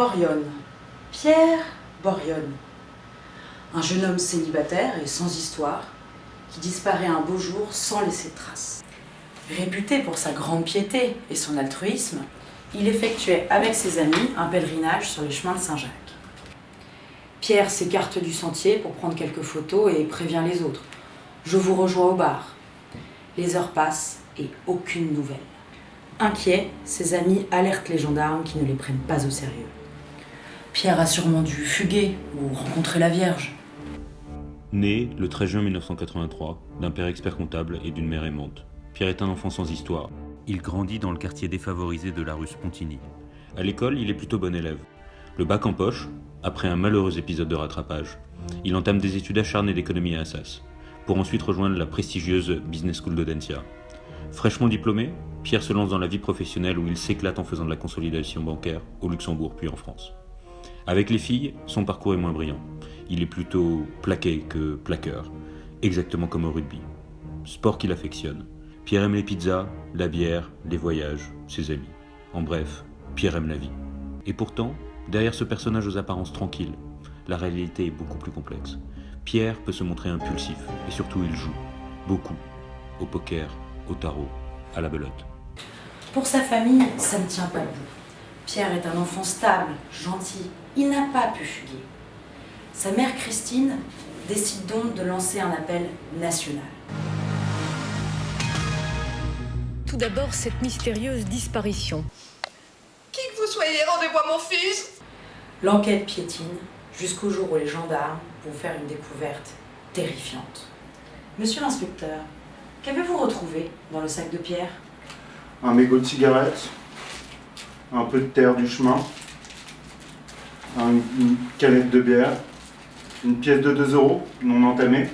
Borione. Pierre Borione. Un jeune homme célibataire et sans histoire qui disparaît un beau jour sans laisser de traces. Réputé pour sa grande piété et son altruisme, il effectuait avec ses amis un pèlerinage sur les chemins de Saint-Jacques. Pierre s'écarte du sentier pour prendre quelques photos et prévient les autres. « Je vous rejoins au bar ». Les heures passent et aucune nouvelle. Inquiets, ses amis alertent les gendarmes qui ne les prennent pas au sérieux. Pierre a sûrement dû fuguer ou rencontrer la Vierge. Né le 13 juin 1983, d'un père expert comptable et d'une mère aimante, Pierre est un enfant sans histoire. Il grandit dans le quartier défavorisé de la rue Spontini. À l'école, il est plutôt bon élève. Le bac en poche, après un malheureux épisode de rattrapage, il entame des études acharnées d'économie à Assas, pour ensuite rejoindre la prestigieuse Business School d'Audencia. Fraîchement diplômé, Pierre se lance dans la vie professionnelle où il s'éclate en faisant de la consolidation bancaire au Luxembourg puis en France. Avec les filles, son parcours est moins brillant. Il est plutôt plaqué que plaqueur, exactement comme au rugby. Sport qu'il affectionne. Pierre aime les pizzas, la bière, les voyages, ses amis. En bref, Pierre aime la vie. Et pourtant, derrière ce personnage aux apparences tranquilles, la réalité est beaucoup plus complexe. Pierre peut se montrer impulsif, et surtout il joue, beaucoup, au poker, au tarot, à la belote. Pour sa famille, ça ne tient pas debout. Pierre est un enfant stable, gentil, il n'a pas pu fuguer. Sa mère Christine décide donc de lancer un appel national. Tout d'abord, cette mystérieuse disparition. Qui que vous soyez, rendez-moi mon fils. L'enquête piétine jusqu'au jour où les gendarmes vont faire une découverte terrifiante. Monsieur l'inspecteur, qu'avez-vous retrouvé dans le sac de Pierre ? Un mégot de cigarette, un peu de terre du chemin, une canette de bière, une pièce de 2 € non entamée,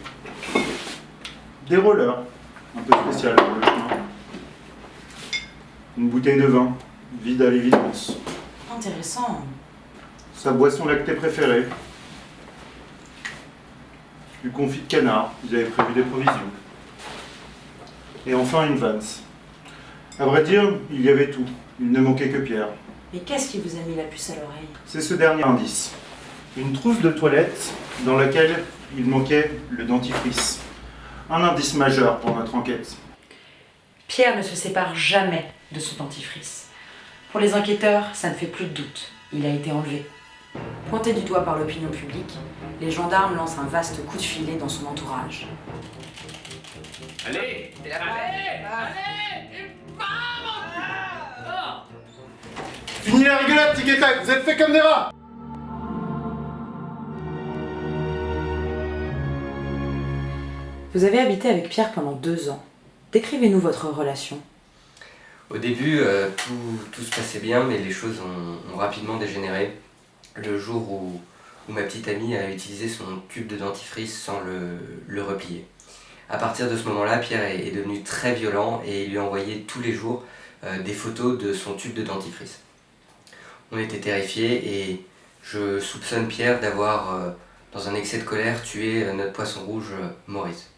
des rollers, un peu spécial pour le chemin, une bouteille de vin, vide à l'évidence, Intéressant. sa boisson lactée préférée, du confit de canard, ils avaient prévu des provisions, et enfin une Vans. À vrai dire, il y avait tout, il ne manquait que Pierre. Et qu'est-ce qui vous a mis la puce à l'oreille ? C'est ce dernier indice. Une trousse de toilette dans laquelle il manquait le dentifrice. Un indice majeur pour notre enquête. Pierre ne se sépare jamais de son dentifrice. Pour les enquêteurs, ça ne fait plus de doute. Il a été enlevé. Pointé du doigt par l'opinion publique, les gendarmes lancent un vaste coup de filet dans son entourage. Allez, Fini la rigolade, tic et tac, vous êtes fait comme des rats! Vous avez habité avec Pierre pendant 2 ans. Décrivez-nous votre relation. Au début, tout se passait bien, mais les choses ont rapidement dégénéré. Le jour où ma petite amie a utilisé son tube de dentifrice sans le replier. À partir de ce moment-là, Pierre est devenu très violent et il lui envoyait tous les jours des photos de son tube de dentifrice. On était terrifiés et je soupçonne Pierre d'avoir, dans un excès de colère, tué notre poisson rouge, Maurice.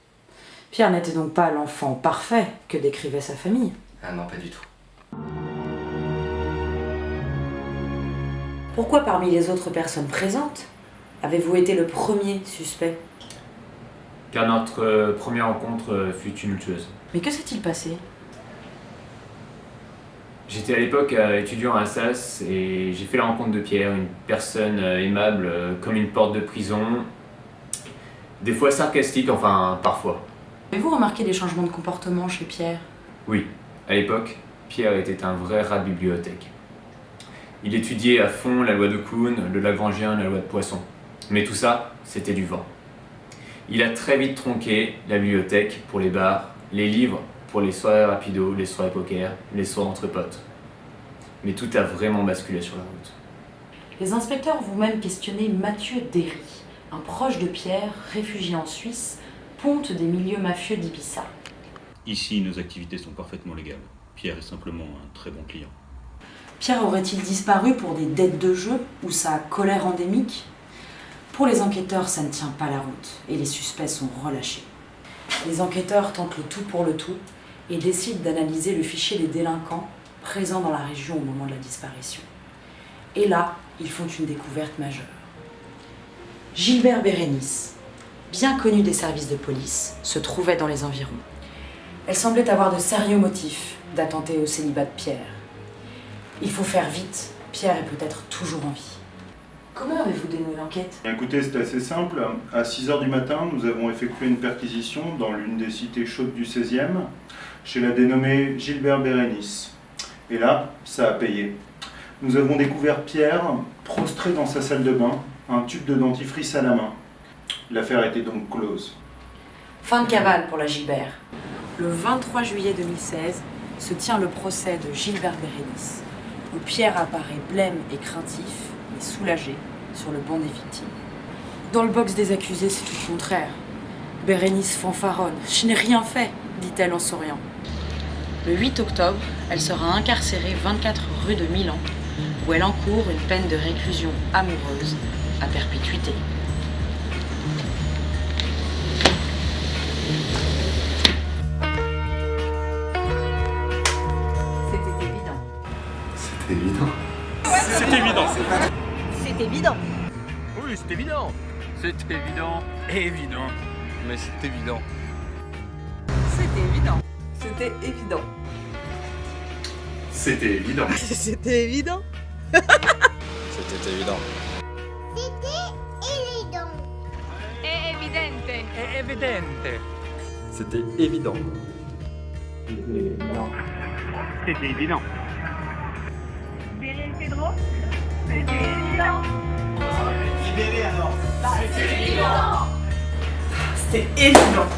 Pierre n'était donc pas l'enfant parfait que décrivait sa famille. Ah non, pas du tout. Pourquoi parmi les autres personnes présentes avez-vous été le premier suspect ? Car notre première rencontre fut tumultueuse. Mais que s'est-il passé ? J'étais à l'époque étudiant à Assas et j'ai fait la rencontre de Pierre, une personne aimable comme une porte de prison, des fois sarcastique, enfin parfois. Avez-vous remarqué des changements de comportement chez Pierre ? Oui, à l'époque, Pierre était un vrai rat de bibliothèque. Il étudiait à fond la loi de Kuhn, le Lagrangien, la loi de Poisson. Mais tout ça, c'était du vent. Il a très vite tronqué la bibliothèque pour les bars, les livres pour les soirées rapido, les soirées poker, les soirées entre potes. Mais tout a vraiment basculé sur la route. Les inspecteurs vont même questionner Mathieu Derry, un proche de Pierre, réfugié en Suisse, ponte des milieux mafieux d'Ibiza. Ici, nos activités sont parfaitement légales. Pierre est simplement un très bon client. Pierre aurait-il disparu pour des dettes de jeu ou sa colère endémique ? Pour les enquêteurs, ça ne tient pas la route et les suspects sont relâchés. Les enquêteurs tentent le tout pour le tout et décident d'analyser le fichier des délinquants présents dans la région au moment de la disparition. Et là, ils font une découverte majeure. Gilbert Bérénice, bien connu des services de police, se trouvait dans les environs. Elle semblait avoir de sérieux motifs d'attenter au célibat de Pierre. Il faut faire vite, Pierre est peut-être toujours en vie. Comment avez-vous dénoué l'enquête ? Écoutez, c'est assez simple. À 6h du matin, nous avons effectué une perquisition dans l'une des cités chaudes du 16e, chez la dénommée Gilbert Bérénice. Et là, ça a payé. Nous avons découvert Pierre prostré dans sa salle de bain, un tube de dentifrice à la main. L'affaire était donc close. Fin de cavale pour la Gilbert. Le 23 juillet 2016 se tient le procès de Gilbert Bérénice, où Pierre apparaît blême et craintif, mais soulagé, sur le banc des victimes. Dans le box des accusés, c'est tout le contraire. Bérénice fanfaronne. « Je n'ai rien fait », dit-elle en souriant. Le 8 octobre, elle sera incarcérée 24 rue de Milan, où elle encourt une peine de réclusion amoureuse à perpétuité. C'était évident. C'est évident. C'est évident. C'est évident. Oui, c'est évident. C'est évident. Évident. Mais c'est évident. C'était évident. C'était évident. C'était évident. C'était évident. C'était évident. È evidente. È evidente. C'était évident. C'était évident. C'était évident. C'était évident.